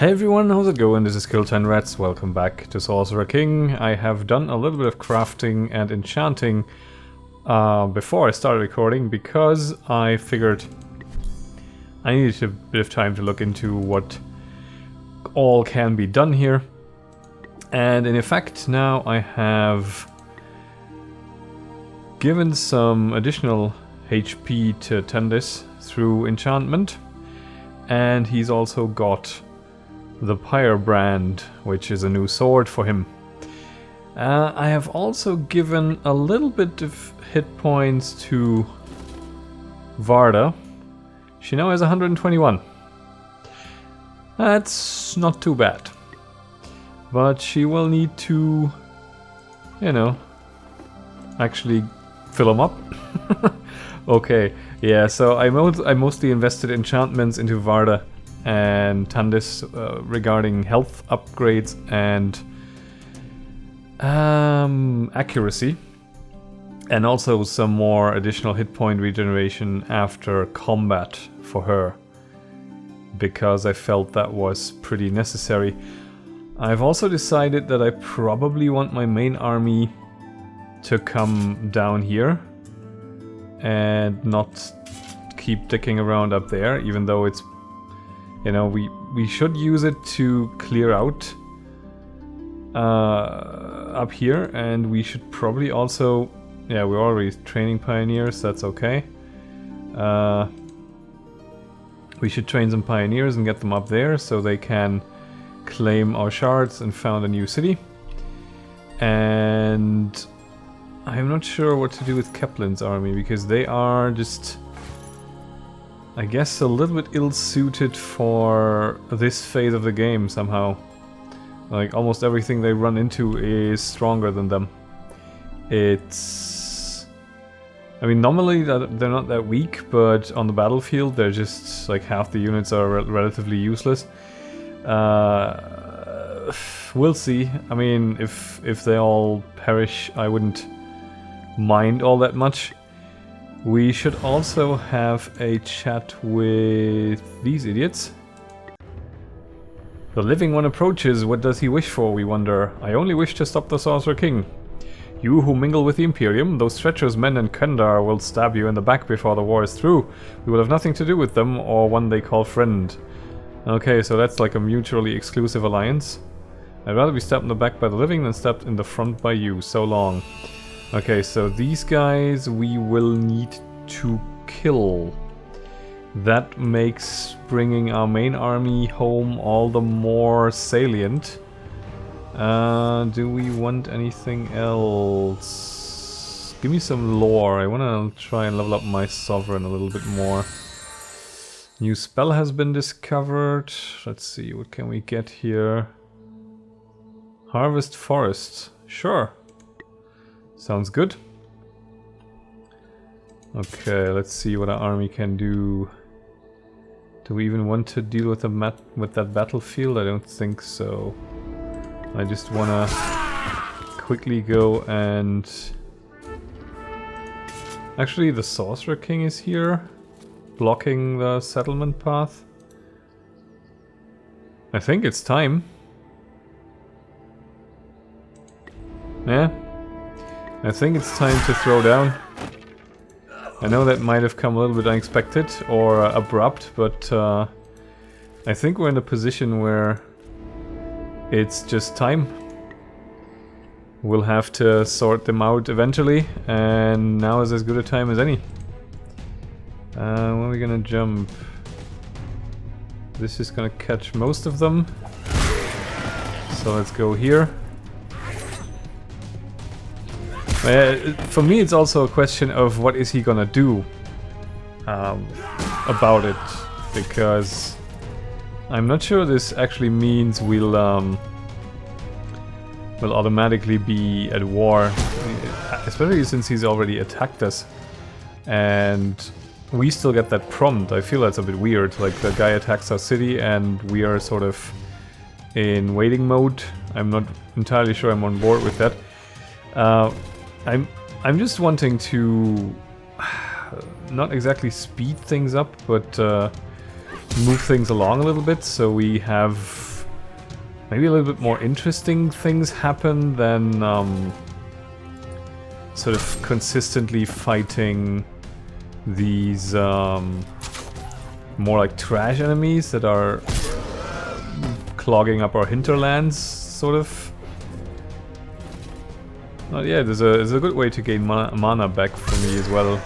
Hey everyone, how's it going? This is Kill10Rats. Welcome back to Sorcerer King. I have done a little bit of crafting and enchanting before I started recording because I figured I needed a bit of time to look into what all can be done here. And in effect, now I have given some additional HP to Tendis through enchantment, and he's also got the Pyre Brand, which is a new sword for him. I have also given a little bit of hit points to Varda. She now has 121. That's not too bad. But she will need to, you know, actually fill them up. Okay, yeah, so I mostly invested enchantments into Varda and Tandis regarding health upgrades and accuracy, and also some more additional hit point regeneration after combat for her, because I felt that was pretty necessary. I've also decided that I probably want my main army to come down here and not keep dicking around up there, even though it's, you know, we should use it to clear out up here, and we should probably also, yeah, we're already training pioneers, that's okay. We should train some pioneers and get them up there so they can claim our shards and found a new city. And I'm not sure what to do with Keplin's army, because they are just, I guess, a little bit ill-suited for this phase of the game somehow. Like, almost everything they run into is stronger than them. It's... I mean, normally they're not that weak, but on the battlefield they're just, like, half the units are relatively useless. We'll see. I mean, if they all perish, I wouldn't mind all that much. We should also have a chat with these idiots. The living one approaches. What does he wish for, we wonder? I only wish to stop the Sorcerer King. You who mingle with the Imperium, those treacherous men in Kandar will stab you in the back before the war is through. We will have nothing to do with them or one they call friend. Okay, so that's like a mutually exclusive alliance. I'd rather be stabbed in the back by the living than stabbed in the front by you. So long. Okay, so these guys we will need to kill. That makes bringing our main army home all the more salient. Do we want anything else? Give me some lore. I want to try and level up my sovereign a little bit more. New spell has been discovered. Let's see, what can we get here? Harvest forests. Sure. Sounds good. Okay, let's see what our army can do. Do we even want to deal with that battlefield? I don't think so. I just wanna quickly go and... Actually, the Sorcerer King is here, blocking the settlement path. I think it's time. Yeah. I think it's time to throw down. I know that might have come a little bit unexpected or abrupt, but I think we're in a position where it's just time. We'll have to sort them out eventually, and now is as good a time as any. Where are we gonna jump? This is gonna catch most of them. So let's go here. For me, it's also a question of what is he gonna do about it, because I'm not sure this actually means we'll automatically be at war, especially since he's already attacked us, and we still get that prompt. I feel that's a bit weird. Like, the guy attacks our city and we are sort of in waiting mode. I'm not entirely sure I'm on board with that. I'm just wanting to not exactly speed things up, but move things along a little bit so we have maybe a little bit more interesting things happen than sort of consistently fighting these more like trash enemies that are clogging up our hinterlands, sort of. Yeah, there's a good way to gain mana back for me as well.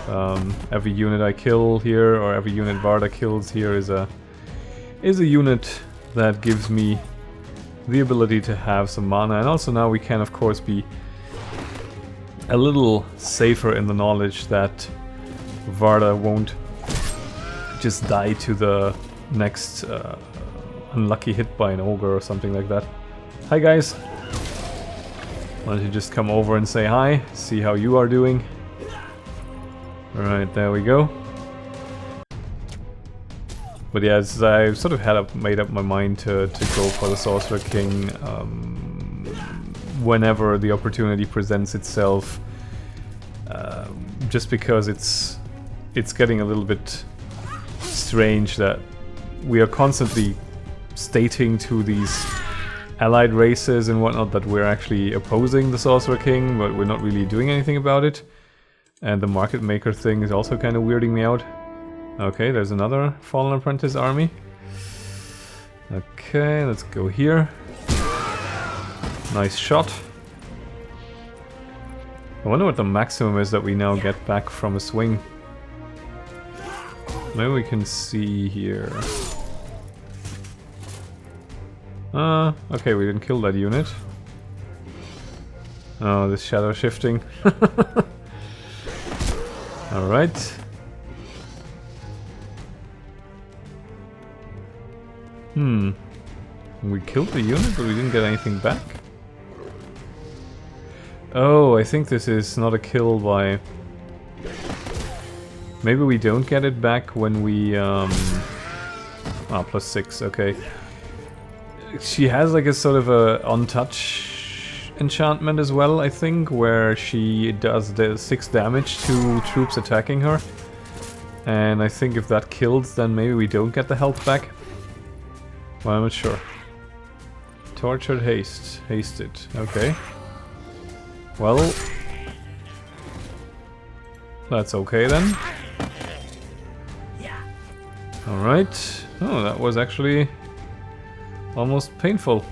Every unit I kill here, or every unit Varda kills here, is a unit that gives me the ability to have some mana. And also now we can, of course, be a little safer in the knowledge that Varda won't just die to the next unlucky hit by an ogre or something like that. Hi guys! Why don't you just come over and say hi, see how you are doing. Alright, there we go. But yeah, I sort of made up my mind to go for the Sorcerer King whenever the opportunity presents itself. Just because it's getting a little bit strange that we are constantly stating to these allied races and whatnot that we're actually opposing the Sorcerer King, but we're not really doing anything about it. And the market maker thing is also kind of weirding me out. Okay, there's another Fallen Apprentice army. Okay, let's go here. Nice shot. I wonder what the maximum is that we now get back from a swing. Maybe we can see here. Okay, we didn't kill that unit. Oh, this shadow shifting. Alright. We killed the unit, but we didn't get anything back? Oh, I think this is not a kill by... Maybe we don't get it back when we... Ah, +6, okay. She has like a sort of a untouch enchantment as well, I think, where she does the 6 damage to troops attacking her. And I think if that kills, then maybe we don't get the health back. Well, I'm not sure. Tortured haste. Hasted. Okay. Well... that's okay then. Alright. Oh, that was actually... almost painful.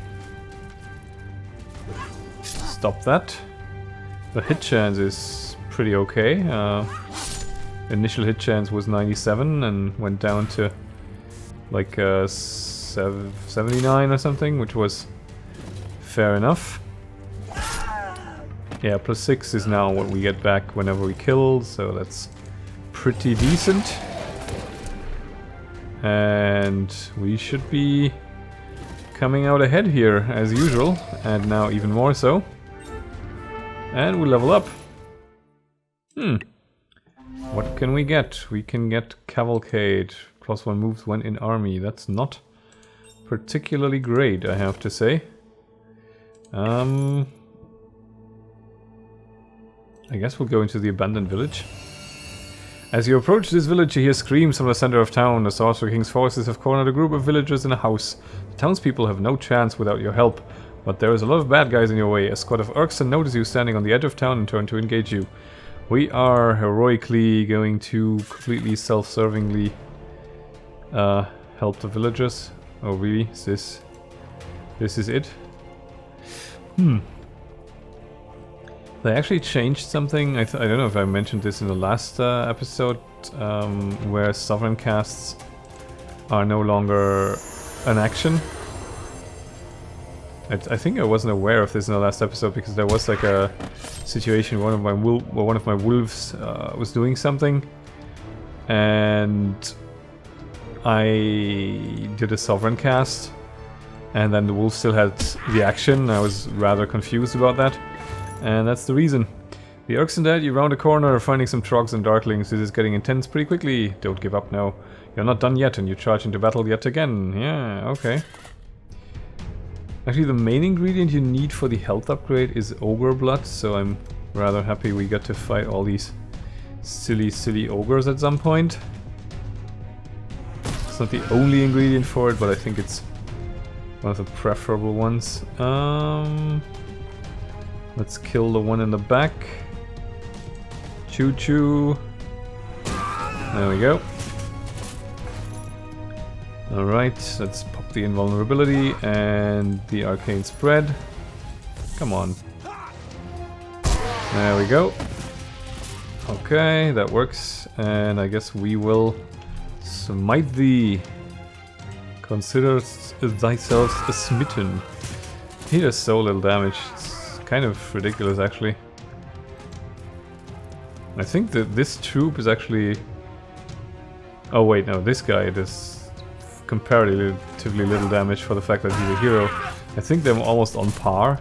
Stop that. The hit chance is pretty okay. Initial hit chance was 97 and went down to like 79 or something, which was fair enough. Yeah, +6 is now what we get back whenever we kill, so that's pretty decent. And we should be coming out ahead here as usual, and now even more so. And we level up. What can we get? We can get Cavalcade. +1 moves when in army. That's not particularly great, I have to say. I guess we'll go into the abandoned village. As you approach this village, you hear screams from the center of town. The Sorcerer King's forces have cornered a group of villagers in a house. The townspeople have no chance without your help, but there is a lot of bad guys in your way. A squad of Urkson notice you standing on the edge of town and turn to engage you. We are heroically going to completely self-servingly help the villagers. Oh really? This is it? They actually changed something. I don't know if I mentioned this in the last episode, where sovereign casts are no longer an action. I think I wasn't aware of this in the last episode because there was like a situation where one of my wolves was doing something, and I did a sovereign cast, and then the wolf still had the action. I was rather confused about that. And that's the reason. The Urkson dead, you round a corner, finding some trogs and darklings. This is getting intense pretty quickly. Don't give up now. You're not done yet, and you charge into battle yet again. Yeah, okay. Actually, the main ingredient you need for the health upgrade is ogre blood, so I'm rather happy we got to fight all these silly ogres at some point. It's not the only ingredient for it, but I think it's One of the preferable ones. Let's kill the one in the back. Choo choo. There we go. Alright, let's pop the invulnerability and the arcane spread. Come on. There we go. Okay, that works. And I guess we will smite thee. Consider thyself smitten. He does so little damage. It's kind of ridiculous, actually. I think that this troop is actually... Oh wait, no, this guy does comparatively little damage for the fact that he's a hero. I think they're almost on par.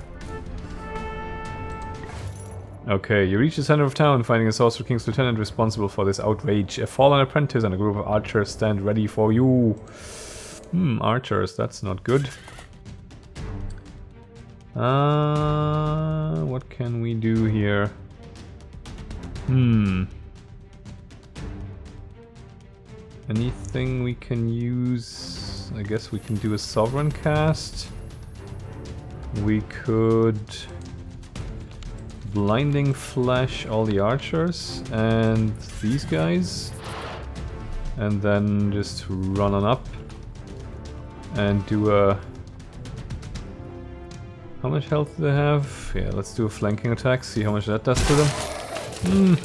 Okay, you reach the center of town, finding a Sorcerer King's lieutenant responsible for this outrage. A fallen apprentice and a group of archers stand ready for you. Archers, that's not good. What can we do here? Anything we can use? I guess we can do a sovereign cast. We could blinding flash all the archers and these guys, and then just run on up and do a... How much health do they have? Yeah, let's do a flanking attack, see how much that does to them.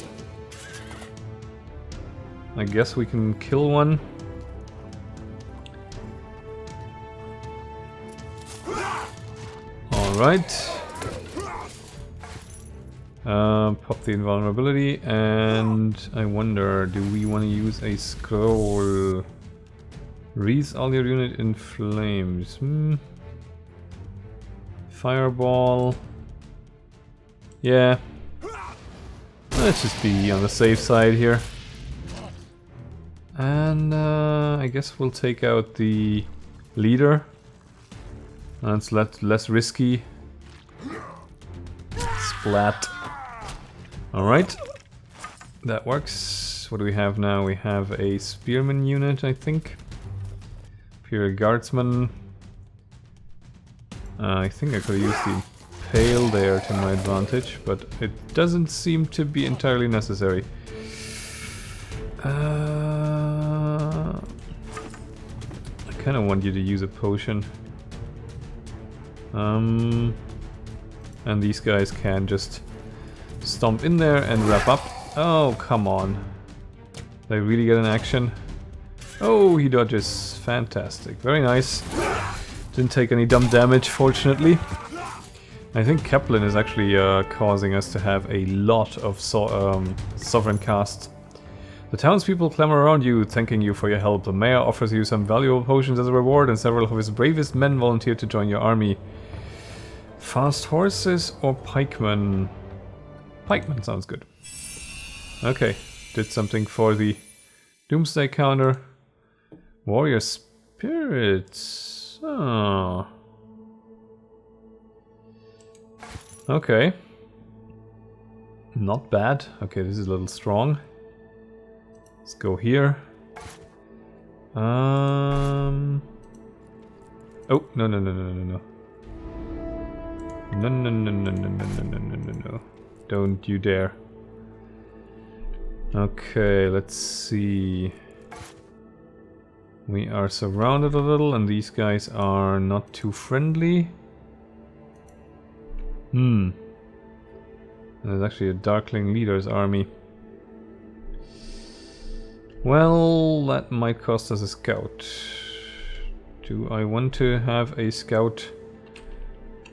I guess we can kill one. Alright. Pop the invulnerability, and I wonder, do we want to use a scroll? Wreath all your unit in flames. Fireball. Yeah. Let's just be on the safe side here. And I guess we'll take out the leader. That's less risky. Splat. Alright. That works. What do we have now? We have a spearman unit, I think. Imperial guardsman. I think I could use the impale there to my advantage, but it doesn't seem to be entirely necessary. I kind of want you to use a potion. And these guys can just stomp in there and wrap up. Oh, come on. They really get an action. Oh, he dodges. Fantastic. Very nice. Didn't take any dumb damage, fortunately. I think Kaplan is actually causing us to have a lot of sovereign casts. The townspeople clamor around you, thanking you for your help. The mayor offers you some valuable potions as a reward, and several of his bravest men volunteer to join your army. Fast horses or pikemen? Pikemen sounds good. Okay, did something for the Doomsday counter. Warrior spirits. Oh. Okay. Not bad. Okay, this is a little strong. Let's go here. Oh, no, no, no, no, no, no, no. No, no, no, no, no, no, no, no, no, no. Don't you dare. Okay, let's see. We are surrounded a little, and these guys are not too friendly. And there's actually a Darkling Leader's army. Well, that might cost us a scout. Do I want to have a scout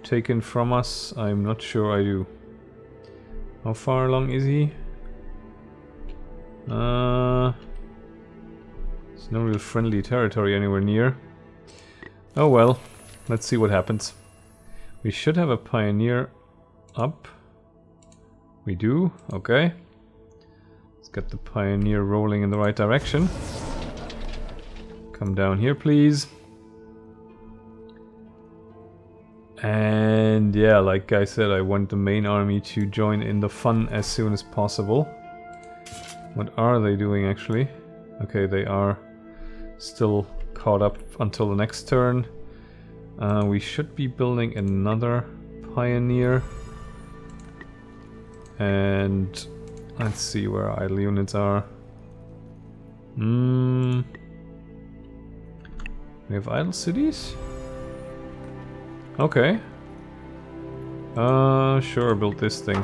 taken from us? I'm not sure I do. How far along is he? There's no real friendly territory anywhere near. Oh well, let's see what happens. We should have a pioneer up. We do, okay. Let's get the pioneer rolling in the right direction. Come down here, please. And yeah, like I said, I want the main army to join in the fun as soon as possible. What are they doing actually? Okay, they are still caught up until the next turn. We should be building another pioneer. And let's see where our idle units are. We have idle cities? Okay. Sure, build this thing.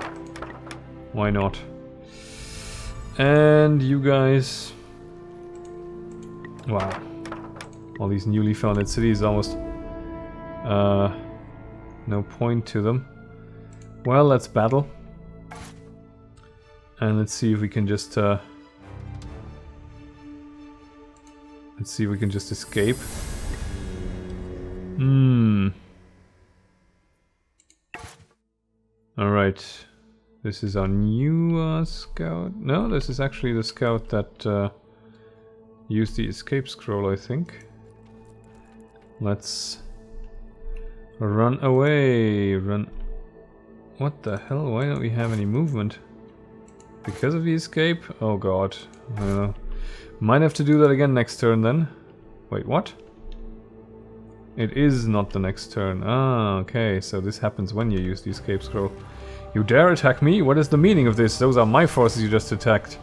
Why not? And you guys... Wow. All these newly founded cities, almost... no point to them. Well, let's battle. And let's see if we can just... let's see if we can just escape. Alright. This is our new scout. No, this is actually the scout that used the escape scroll, I think. Let's run away. Run. What the hell? Why don't we have any movement? Because of the escape? Oh god. Might have to do that again next turn then. Wait, what? It is not the next turn. Ah, okay. So this happens when you use the escape scroll. You dare attack me? What is the meaning of this? Those are my forces you just attacked.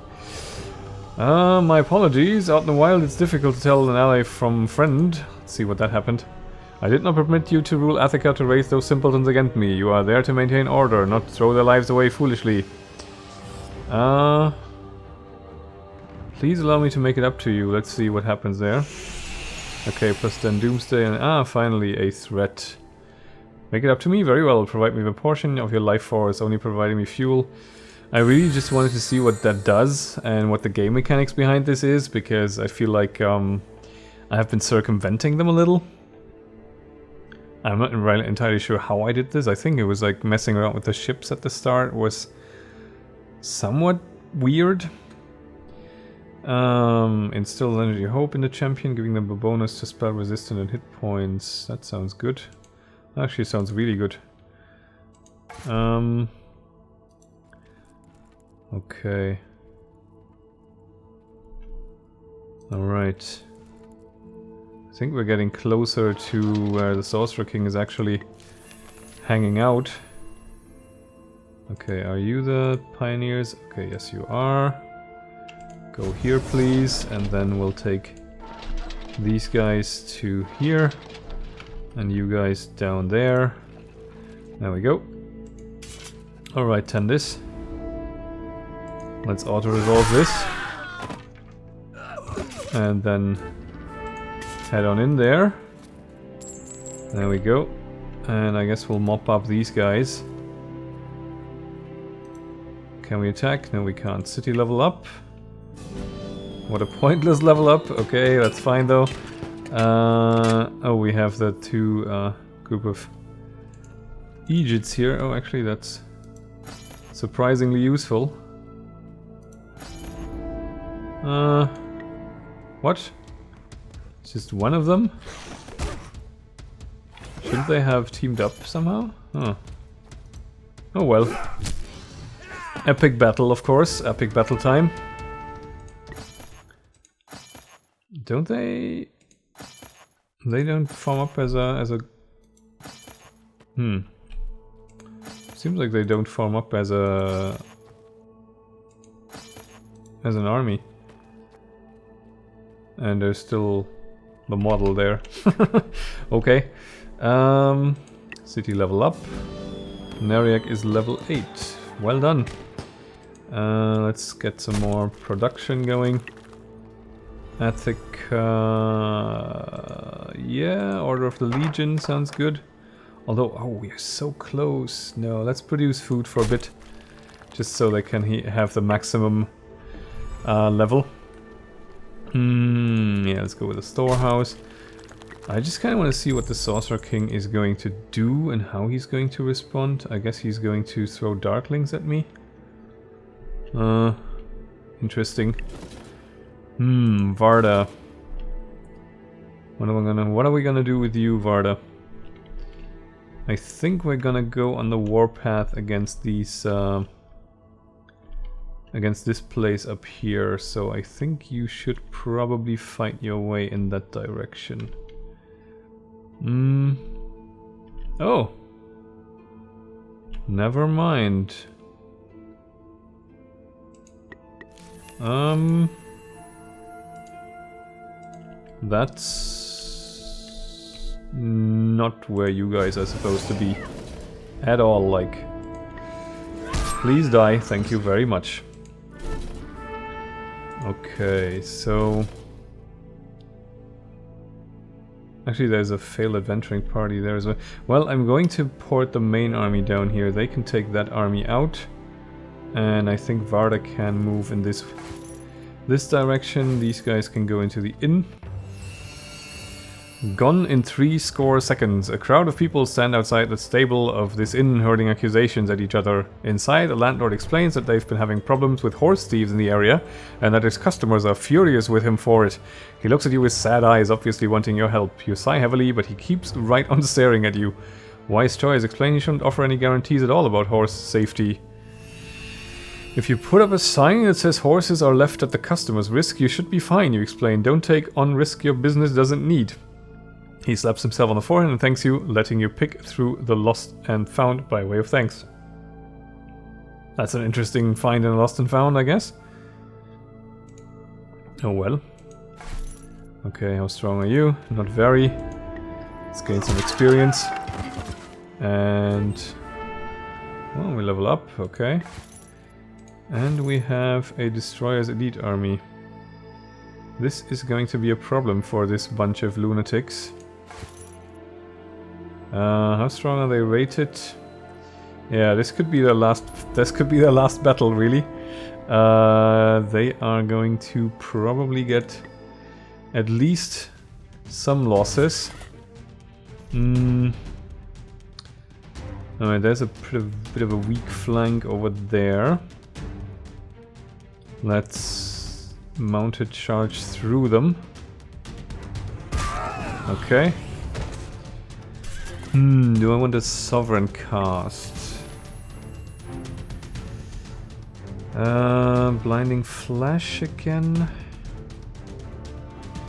My apologies. Out in the wild it's difficult to tell an ally from friend. Let's see what that happened. I did not permit you to rule Attica to raise those simpletons against me. You are there to maintain order, not throw their lives away foolishly. Please allow me to make it up to you. Let's see what happens there. Okay, plus then Doomsday and... finally a threat. Make it up to me? Very well. Provide me with a portion of your life force, only providing me fuel. I really just wanted to see what that does and what the game mechanics behind this is, because I feel like I have been circumventing them a little. I'm not entirely sure how I did this. I think it was like messing around with the ships at the start was somewhat weird. Instill energy hope in the champion, giving them a bonus to spell resistant and hit points. That sounds good. Actually sounds really good. Okay. Alright. I think we're getting closer to where the Sorcerer King is actually hanging out. Okay, are you the pioneers? Okay, yes you are. Go here please, and then we'll take these guys to here. And you guys down there. There we go. Alright, tend this. Let's auto-resolve this. And then head on in there. There we go. And I guess we'll mop up these guys. Can we attack? No, we can't. City level up. What a pointless level up. Okay, that's fine though. Oh, we have the two group of Egypts here. Oh, actually that's surprisingly useful. What? Just one of them? Shouldn't they have teamed up somehow? Huh. Oh well. Epic battle, of course. Epic battle time. Don't they... They don't form up as a... Seems like they don't form up as an army. And there's still the model there. Okay. City level up. Nariak is level 8. Well done. Let's get some more production going. Attica... yeah, Order of the Legion sounds good. Although, oh, we are so close. No, let's produce food for a bit. Just so they can have the maximum level. Yeah, let's go with the storehouse. I just kind of want to see what the Sorcerer King is going to do and how he's going to respond. I guess he's going to throw Darklings at me. Interesting. Varda. What are we gonna do with you, Varda? I think we're gonna go on the warpath against these against this place up here, so I think you should probably fight your way in that direction. Oh. Never mind. That's not where you guys are supposed to be at all, like. Please die, thank you very much. Okay, so actually there's a failed adventuring party there as well. Well, I'm going to port the main army down here. They can take that army out. And I think Varda can move in this direction. These guys can go into the inn. Gone in 70 seconds. A crowd of people stand outside the stable of this inn, hurling accusations at each other. Inside, the landlord explains that they've been having problems with horse thieves in the area, and that his customers are furious with him for it. He looks at you with sad eyes, obviously wanting your help. You sigh heavily, but he keeps right on staring at you. Wise choice. Explain you shouldn't offer any guarantees at all about horse safety. If you put up a sign that says horses are left at the customer's risk, you should be fine, you explain. Don't take on risk your business doesn't need. He slaps himself on the forehead and thanks you, letting you pick through the lost and found by way of thanks. That's an interesting find in lost and found, I guess. Oh well. Okay, how strong are you? Not very. Let's gain some experience. And... well, we level up, okay. And we have a Destroyer's Elite army. This is going to be a problem for this bunch of lunatics. How strong are they rated? Yeah, this could be their last battle, really. They are going to probably get at least some losses. Alright, there's a bit of a weak flank over there. Let's mounted charge through them. Okay. Do I want a Sovereign cast? Blinding Flash again.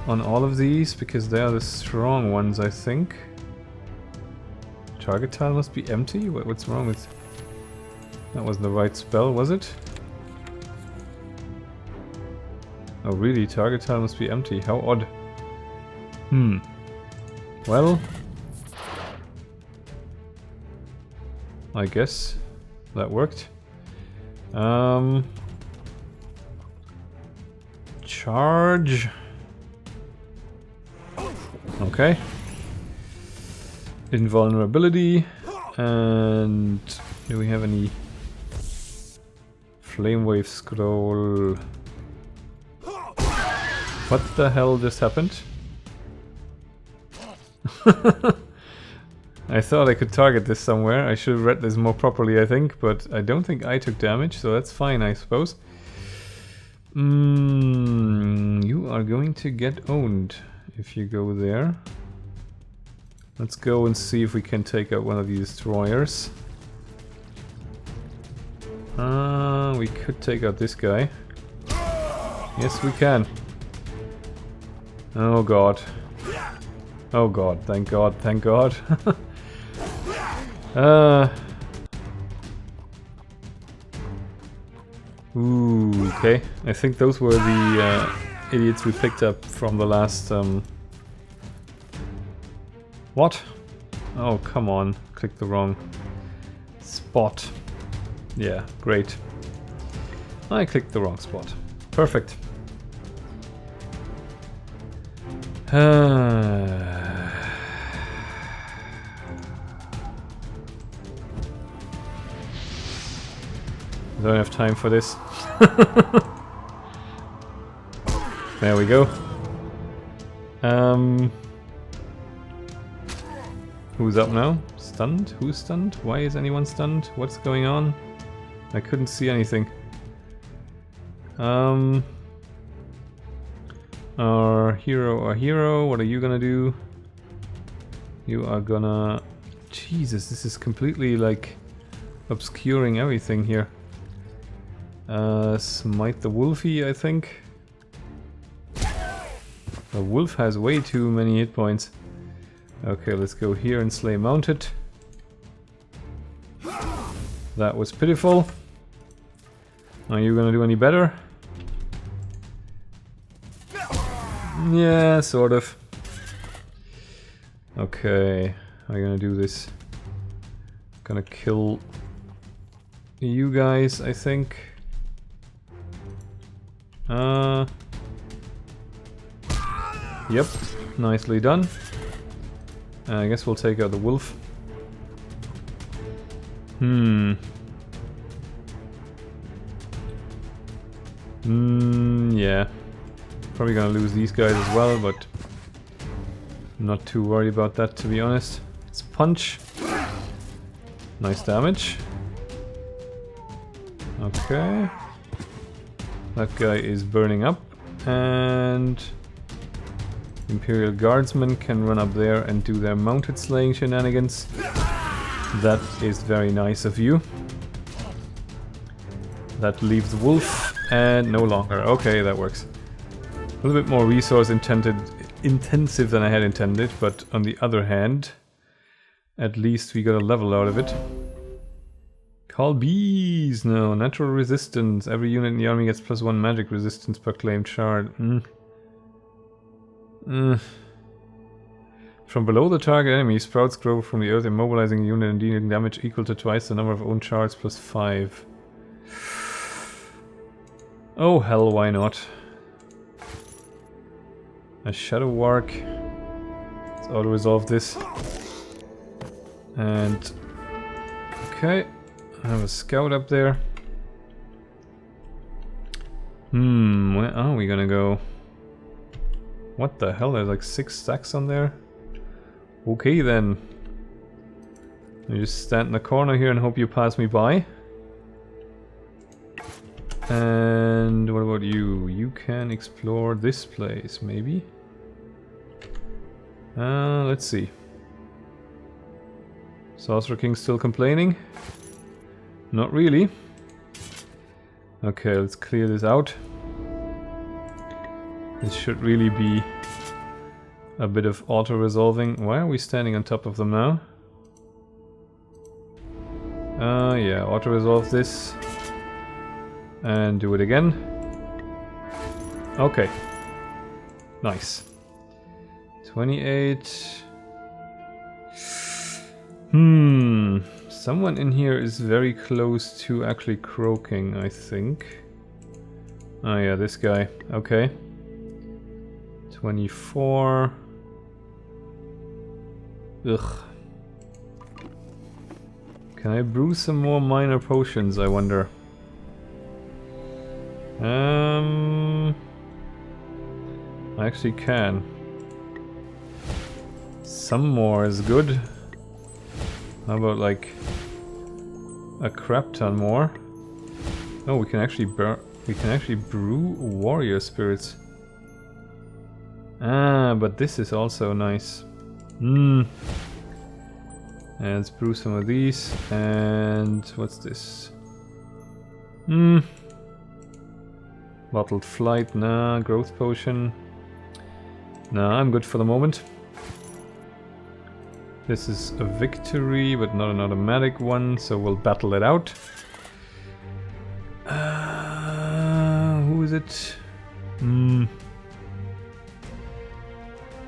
On all of these, because they are the strong ones, I think. Target tile must be empty? What's wrong with... that wasn't the right spell, was it? Oh really, target tile must be empty, how odd. Well... I guess that worked. Charge. Okay. Invulnerability. And do we have any Flame Wave Scroll? What the hell just happened? I thought I could target this somewhere. I should have read this more properly, I think, but I don't think I took damage, so that's fine, I suppose. You are going to get owned if you go there. Let's go and see if we can take out one of these destroyers. We could take out this guy. Yes, we can. Oh god. Oh god, thank god, thank god. Ooh, okay. I think those were the idiots we picked up from the last... What? Oh, come on. Clicked the wrong spot. Yeah, great. I clicked the wrong spot. Perfect. I don't have time for this. There we go. Who's up now? Stunned? Who's stunned? Why is anyone stunned? What's going on? I couldn't see anything. Our hero, what are you gonna do? You are gonna... Jesus, this is completely like obscuring everything here. Smite the Wolfie, I think. The wolf has way too many hit points. Okay, let's go here and slay mounted. That was pitiful. Are you gonna do any better? Yeah, sort of. Okay, how are you gonna do this? Gonna kill you guys, I think. Yep, nicely done. I guess we'll take out the wolf. Yeah. Probably gonna lose these guys as well, but I'm not too worried about that, to be honest. Let's punch. Nice damage. Okay. That guy is burning up, and Imperial Guardsmen can run up there and do their mounted slaying shenanigans. That is very nice of you. That leaves Wolf, and no longer. Okay, that works. A little bit more resource intensive than I had intended, but on the other hand, at least we got a level out of it. Call bees! No, natural resistance. Every unit in the army gets +1 magic resistance per claimed shard. From below the target enemy, sprouts grow from the earth, immobilizing a unit and dealing damage equal to twice the number of own shards +5. Oh hell, why not? A shadow warg. Let's auto-resolve this. And... okay. I have a scout up there. Where are we gonna go? What the hell? There's like 6 stacks on there? Okay then. I just stand in the corner here and hope you pass me by. And what about you? You can explore this place, maybe? Let's see. Sorcerer King still complaining? Not really. Okay, let's clear this out. This should really be a bit of auto-resolving. Why are we standing on top of them now? Yeah, auto-resolve this. And do it again. Okay. Nice. 28. Someone in here is very close to actually croaking, I think. Oh yeah, this guy. Okay. 24. Ugh. Can I brew some more minor potions, I wonder? I actually can. Some more is good. How about like a crap ton more? Oh, we can actually brew warrior spirits. Ah, but this is also nice. And let's brew some of these. And what's this? Bottled flight, nah. Growth potion. Nah, I'm good for the moment. This is a victory, but not an automatic one, so we'll battle it out. Who is it?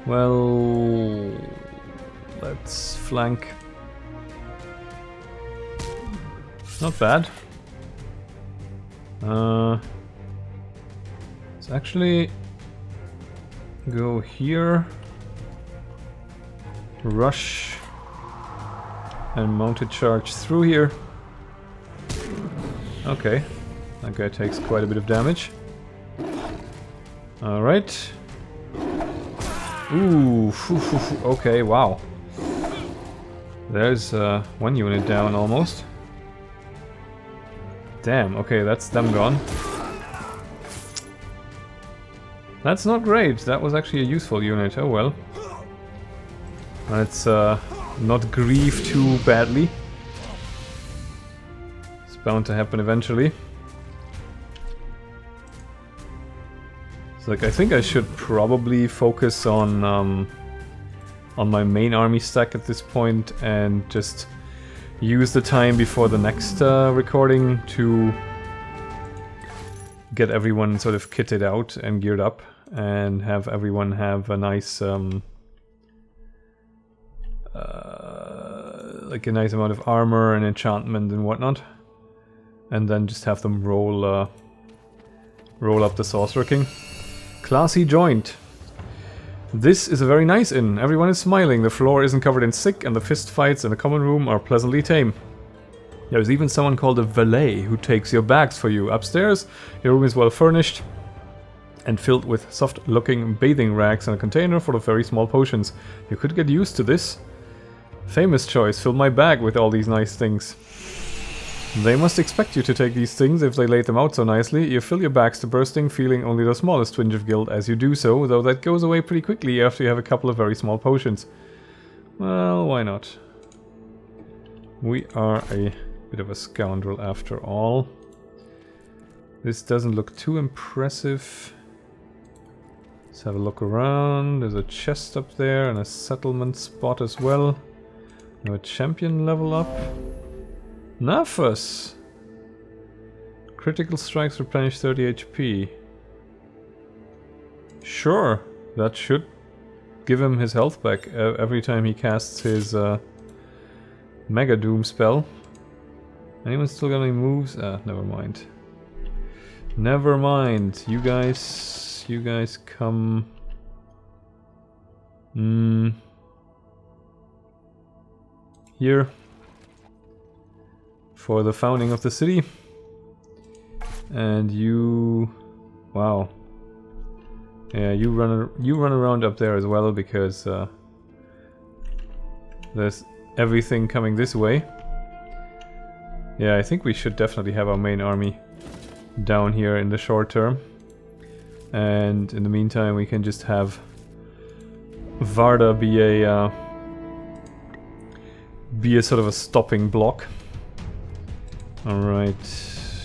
Well, let's flank. Not bad. Let's actually go here. Rush and mounted charge through here. Okay, that guy takes quite a bit of damage. Alright. Ooh, okay, wow. There's one unit down almost. Damn, okay, that's them gone. That's not great, that was actually a useful unit, oh well. Let's not grieve too badly. It's bound to happen eventually. It's like, I think I should probably focus on my main army stack at this point and just use the time before the next recording to get everyone sort of kitted out and geared up, and have everyone have a nice like a nice amount of armor and enchantment and whatnot, and then just have them roll up the Sorcerer King. Classy joint. This is a very nice inn. Everyone is smiling. The floor isn't covered in sick, and the fist fights in the common room are pleasantly tame. There's even someone called a valet who takes your bags for you. Upstairs, your room is well furnished and filled with soft-looking bathing rags and a container full of very small potions. You could get used to this. Famous choice. Fill my bag with all these nice things. They must expect you to take these things if they laid them out so nicely. You fill your bags to bursting, feeling only the smallest twinge of guilt as you do so, though that goes away pretty quickly after you have a couple of very small potions. Well, why not? We are a bit of a scoundrel after all. This doesn't look too impressive. Let's have a look around. There's a chest up there and a settlement spot as well. No champion level up. Nafas! Critical strikes replenish 30 HP. Sure, that should give him his health back every time he casts his Mega Doom spell. Anyone still got any moves? Never mind. Never mind. You guys come. Here. For the founding of the city. And you... Wow. Yeah, you run around up there as well, because there's everything coming this way. Yeah, I think we should definitely have our main army down here in the short term. And in the meantime we can just have Varda be a sort of a stopping block. Alright,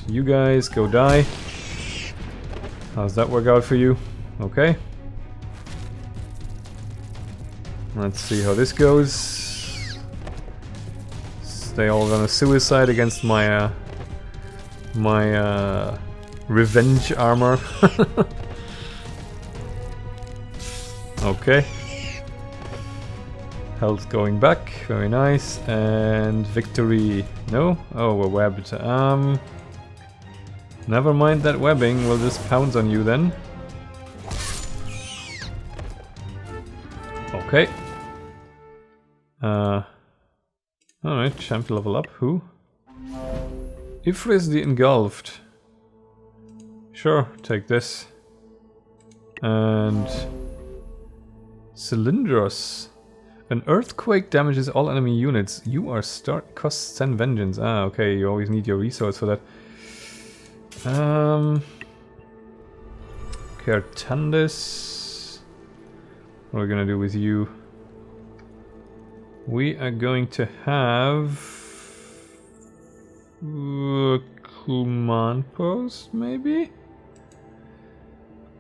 you guys go die. How's that work out for you? Okay. Let's see how this goes. They all gonna suicide against my revenge armor. Okay. Health going back, very nice. And victory. No? Oh, we're webbed. Never mind that webbing, we'll just pounce on you then. Okay. Alright, champion level up. Who? Ifris the Engulfed. Sure, take this. And... Cylindros. An earthquake damages all enemy units. You are costs 10 vengeance. Ah, okay, you always need your resource for that. Cartandis. What are we gonna do with you? We are going to have... command post, maybe?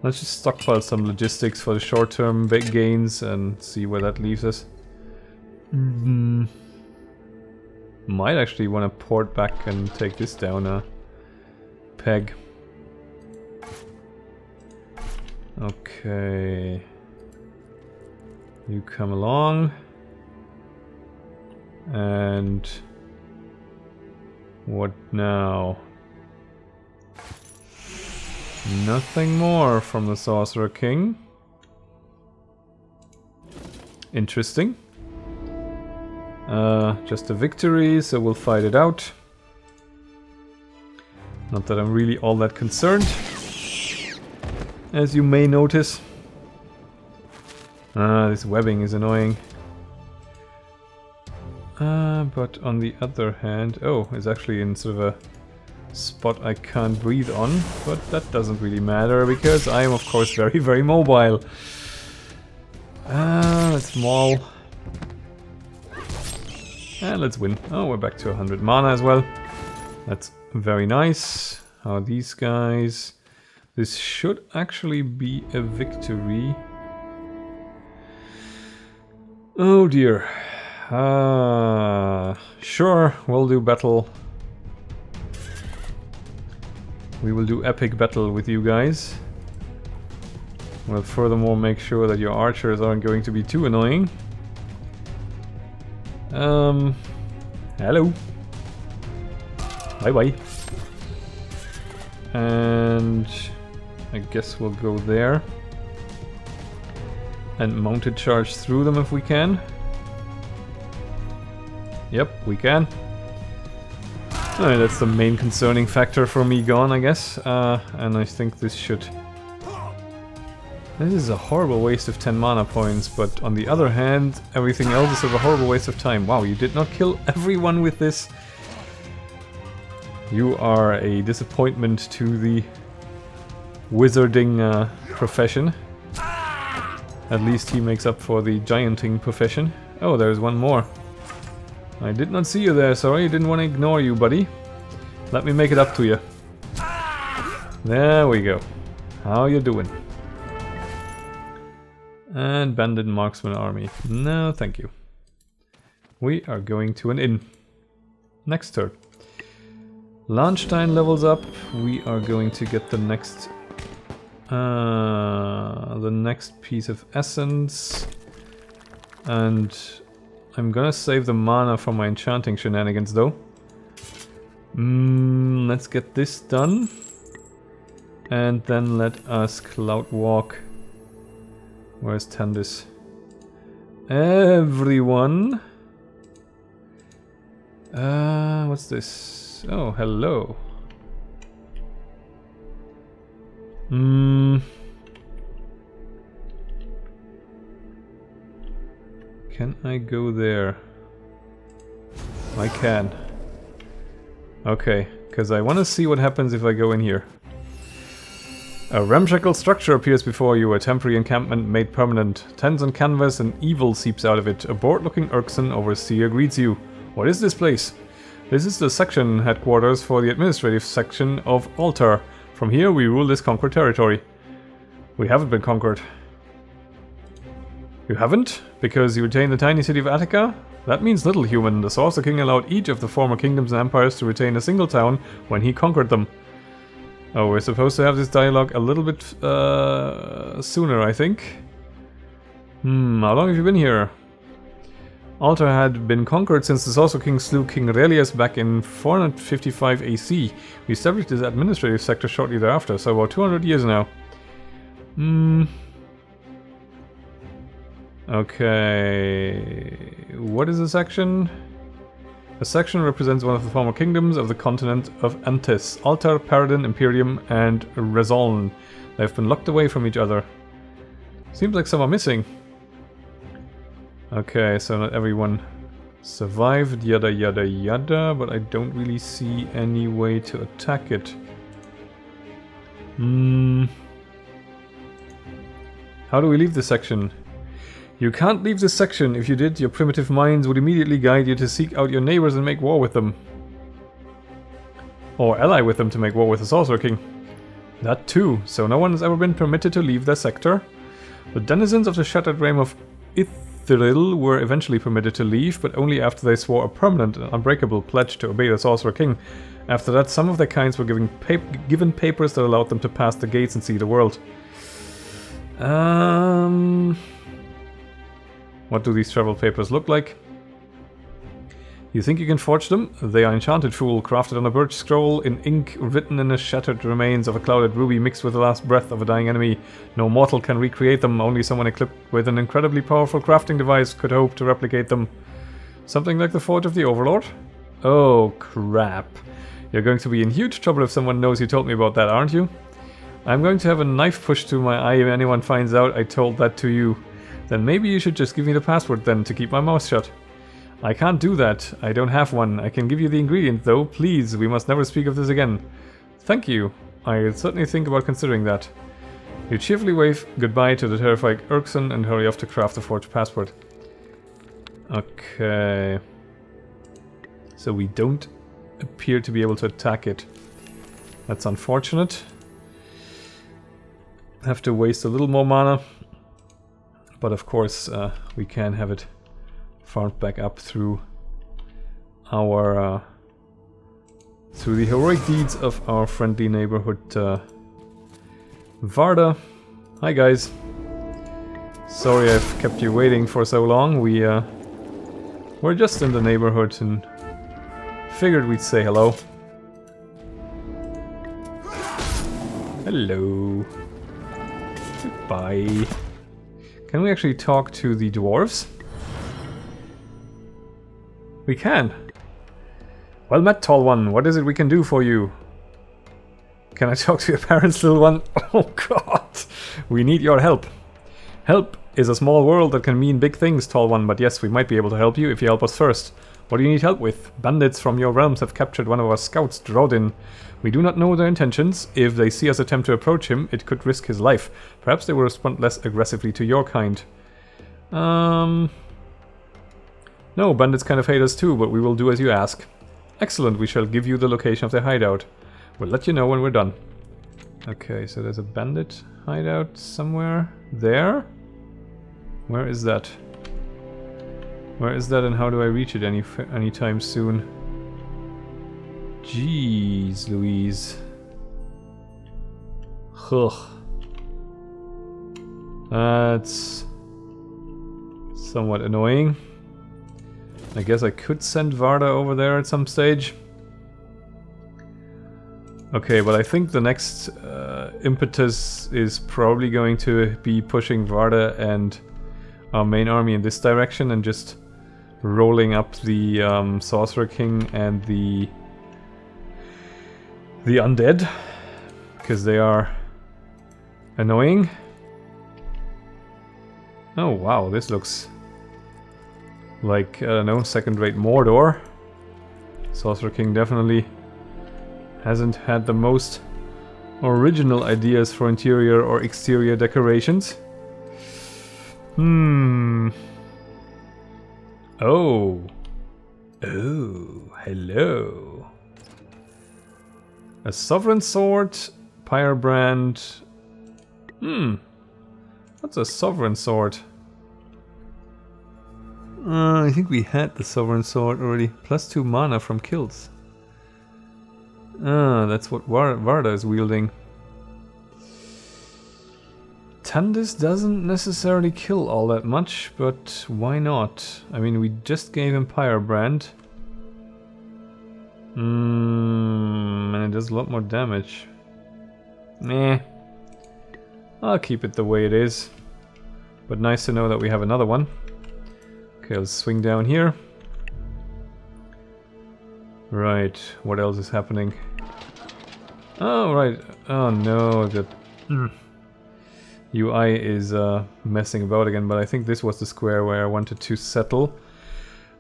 Let's just stockpile some logistics for the short-term big gains and see where that leaves us. Might actually want to port back and take this down a peg. Okay. You come along. And... what now? Nothing more from the Sorcerer King. Interesting. Just a victory, so we'll fight it out. Not that I'm really all that concerned, as you may notice. This webbing is annoying. But on the other hand... oh, it's actually in sort of a spot I can't breathe on, but that doesn't really matter because I am of course very, very mobile. Let's maul. And let's win. Oh, we're back to 100 mana as well. That's very nice. How are these guys? This should actually be a victory. Oh dear. Sure, we'll do battle. We will do epic battle with you guys. We'll furthermore make sure that your archers aren't going to be too annoying. Hello. Bye bye. And I guess we'll go there. And mounted charge through them if we can. Yep, we can. Alright, that's the main concerning factor for me gone, I guess. And I think this should... This is a horrible waste of 10 mana points, but on the other hand, everything else is sort of a horrible waste of time. Wow, you did not kill everyone with this. You are a disappointment to the wizarding profession. At least he makes up for the gianting profession. Oh, there's one more. I did not see you there, sorry, I didn't want to ignore you, buddy. Let me make it up to you. There we go. How you doing? And bandit marksman army. No, thank you. We are going to an inn. Next turn. Launchstein levels up. We are going to get the next piece of essence. And I'm gonna save the mana for my enchanting shenanigans though. Let's get this done. And then let us cloud walk. Where's Tandis? Everyone. What's this? Oh, hello. Can I go there? I can. Okay, because I want to see what happens if I go in here. A ramshackle structure appears before you, a temporary encampment made permanent. Tents on canvas and evil seeps out of it. A bored-looking Urkson overseer greets you. What is this place? This is the section headquarters for the administrative section of Altar. From here we rule this conquered territory. We haven't been conquered. You haven't? Because you retain the tiny city of Attica? That means little, human. The Sorcerer King allowed each of the former kingdoms and empires to retain a single town when he conquered them. Oh, we're supposed to have this dialogue a little bit sooner, I think. How long have you been here? Altar had been conquered since the Sorcerer King slew King Aurelius back in 455 AC. We established this administrative sector shortly thereafter, so about 200 years now. Okay, what is a section? A section represents one of the former kingdoms of the continent of Antis, Altar, Paradin, Imperium, and Rezoln. They have been locked away from each other. Seems like some are missing. Okay, so not everyone survived, yada yada yada, but I don't really see any way to attack it. How do we leave this section? You can't leave this section. If you did, your primitive minds would immediately guide you to seek out your neighbors and make war with them. Or ally with them to make war with the Sorcerer King. That too, so no one has ever been permitted to leave their sector. The denizens of the Shattered Realm of Ithril were eventually permitted to leave, but only after they swore a permanent and unbreakable pledge to obey the Sorcerer King. After that, some of their kinds were given papers that allowed them to pass the gates and see the world. What do these travel papers look like? You think you can forge them? They are enchanted, fool, crafted on a birch scroll in ink, written in the shattered remains of a clouded ruby mixed with the last breath of a dying enemy. No mortal can recreate them, only someone equipped with an incredibly powerful crafting device could hope to replicate them. Something like the Forge of the Overlord? Oh, crap. You're going to be in huge trouble if someone knows you told me about that, aren't you? I'm going to have a knife pushed to my eye if anyone finds out I told that to you. Then maybe you should just give me the password then to keep my mouth shut. I can't do that. I don't have one. I can give you the ingredient though. Please, we must never speak of this again. Thank you. I'll certainly think about considering that. You cheerfully wave goodbye to the terrified Urkson and hurry off to craft the forged password. Okay. So we don't appear to be able to attack it. That's unfortunate. Have to waste a little more mana. But of course, we can have it farmed back up through our through the heroic deeds of our friendly neighborhood Varda. Hi guys. Sorry I've kept you waiting for so long. We're just in the neighborhood and figured we'd say hello. Hello. Goodbye. Can we actually talk to the dwarves? We can. Well met, tall one. What is it we can do for you? Can I talk to your parents, little one? Oh god. We need your help. Help is a small world that can mean big things, tall one, but yes, we might be able to help you if you help us first. What do you need help with? Bandits from your realms have captured one of our scouts, Drodin. We do not know their intentions. If they see us attempt to approach him, it could risk his life. Perhaps they will respond less aggressively to your kind. No, bandits kind of hate us too, but we will do as you ask. Excellent, we shall give you the location of their hideout. We'll let you know when we're done. Okay, so there's a bandit hideout somewhere there. Where is that? Where is that and how do I reach it anytime soon? Jeez Louise. Ugh. That's somewhat annoying. I guess I could send Varda over there at some stage. Okay, but I think the next impetus is probably going to be pushing Varda and our main army in this direction and just rolling up the Sorcerer King and the undead, because they are annoying. Oh wow, this looks like, I don't know, second-rate Mordor. Sorcerer King definitely hasn't had the most original ideas for interior or exterior decorations. Oh. Oh, hello. A Sovereign Sword, Pyrebrand. What's a Sovereign Sword? I think we had the Sovereign Sword already. +2 mana from kills. That's what Varda is wielding. Tandis doesn't necessarily kill all that much, but why not? I mean, we just gave him Pyrebrand. And it does a lot more damage. Meh. I'll keep it the way it is. But nice to know that we have another one. Okay, let's swing down here. Right, what else is happening? Oh, right. Oh no, the UI is messing about again, but I think this was the square where I wanted to settle.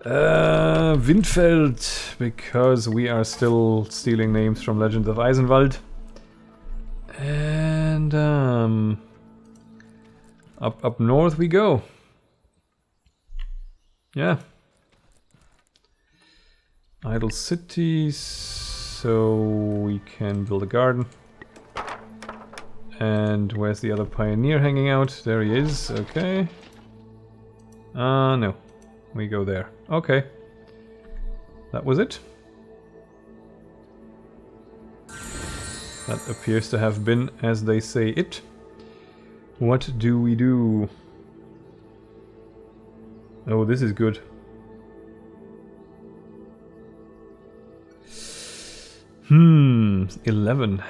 Windfeld, because we are still stealing names from Legends of Eisenwald. And up north we go. Yeah. Idle cities, so we can build a garden. And where's the other pioneer hanging out? There he is, okay. No. We go there. Okay. That was it. That appears to have been, as they say, it. What do we do? Oh, this is good. Hmm, 11.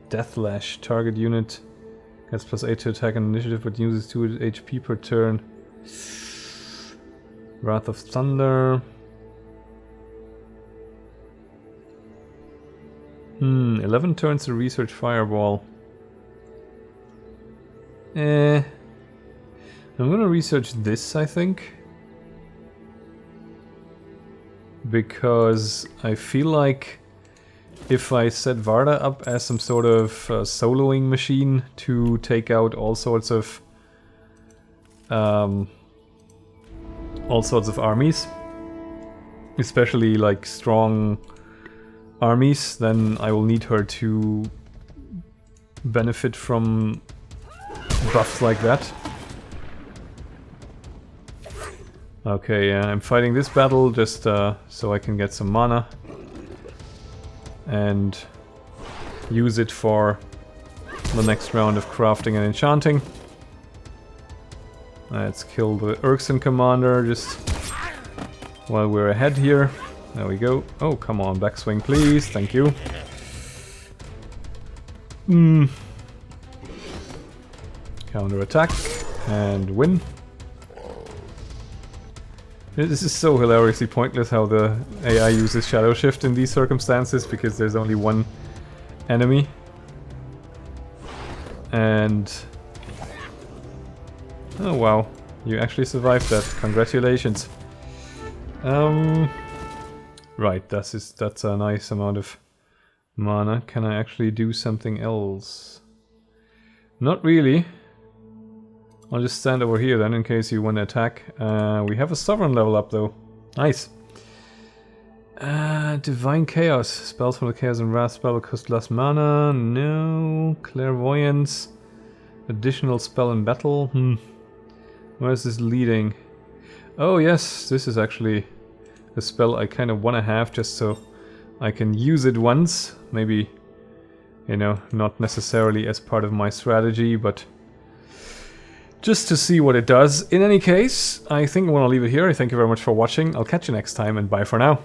Deathlash. Target unit gets +8 to attack and initiative, but uses 2 HP per turn. Wrath of Thunder. 11 turns to research Fireball. I'm gonna research this, I think. Because I feel like if I set Varda up as some sort of soloing machine to take out all sorts of armies, especially like strong armies, then I will need her to benefit from buffs like that. Okay, I'm fighting this battle just so I can get some mana. And use it for the next round of crafting and enchanting. Let's kill the Erkson commander just while we're ahead here. There we go. Oh, come on, backswing please, thank you. Counter attack and win. This is so hilariously pointless how the AI uses Shadow Shift in these circumstances because there's only one enemy. And... oh wow, you actually survived that. Congratulations. Right, that's a nice amount of mana. Can I actually do something else? Not really. I'll just stand over here then in case you want to attack. We have a Sovereign level up though. Nice. Divine Chaos. Spells from the Chaos and Wrath spell will cost less mana. No. Clairvoyance. Additional spell in battle. Where is this leading? Oh yes, this is actually a spell I kind of want to have just so I can use it once. Maybe, you know, not necessarily as part of my strategy, but just to see what it does. In any case, I think I want to leave it here. I thank you very much for watching. I'll catch you next time and bye for now.